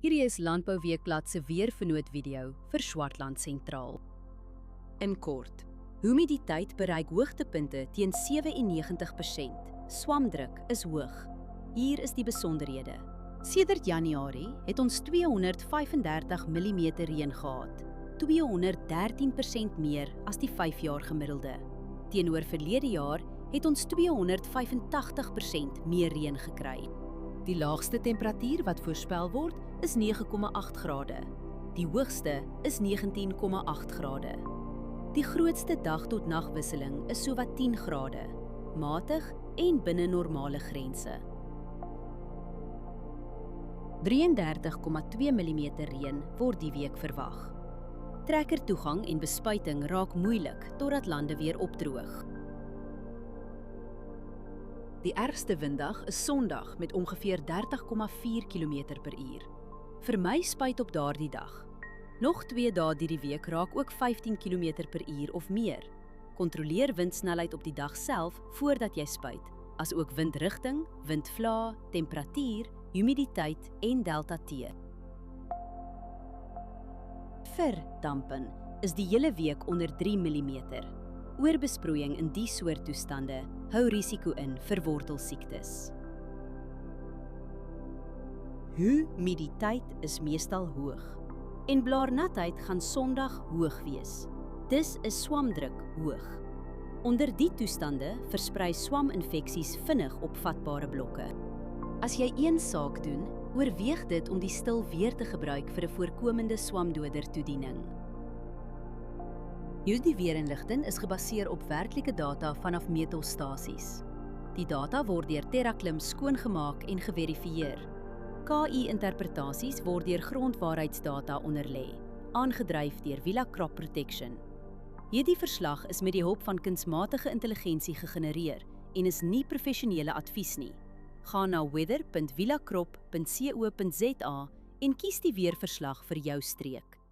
Hierdie is Landbouweekblad se weervernoot-video vir Swartland Sentraal. In kort, humiditeit bereik hoogtepunte teen 97%. Swamdruk is hoog. Hier is die besonderhede. Sedert Januarie het ons 235 mm reën gehad, 213% meer as die 5-jaar gemiddelde. Teenoor verlede jaar het ons 285% meer reën gekry. Die laagste temperatuur wat voorspel word is 9,8 grade. Die hoogste is 19,8 grade. Die grootste dag tot nagwisseling is sowat 10 grade, matig en binne normale grense. 33,2 mm reën word die week verwag. Trekkertoegang en bespuiting raak moeilik totdat lande weer opdroog. Die ergste winddag is Sondag met ongeveer 30,4 km/h. Vir my spuit op daardie dag. Nog 2 dae die week raak ook 15 km/h of meer. Kontroleer windsnelheid op die dag self voordat jy spuit, asook windrigting, windvlae, temperatuur, humiditeit en delta T. Vir dampen is die hele week onder 3 mm. Oorbesproeiing in die soort toestande hou risiko in vir wortelsiektes. Humiditeit is meestal hoog en blaarnatheid gaan Sondag hoog wees. Dis is swamdruk hoog. Onder die toestande versprei swaminfeksies vinnig op vatbare blokke. As jy een saak doen, oorweeg dit om die stil weer te gebruik vir 'n voorkomende swamdoder toediening. Hierdie weerinligting is gebaseer op werklike data vanaf meetstasies. Die data word deur TerraClim skoongemaak en geverifieer. KI-interpretasies word deur grondwaarheidsdata onderlê, aangedryf deur Villa Crop Protection. Hierdie verslag is met die hulp van kunsmatige intelligensie gegenereer en is nie professionele advies nie. Gaan na weather.villacrop.co.za en kies die weerverslag vir jou streek.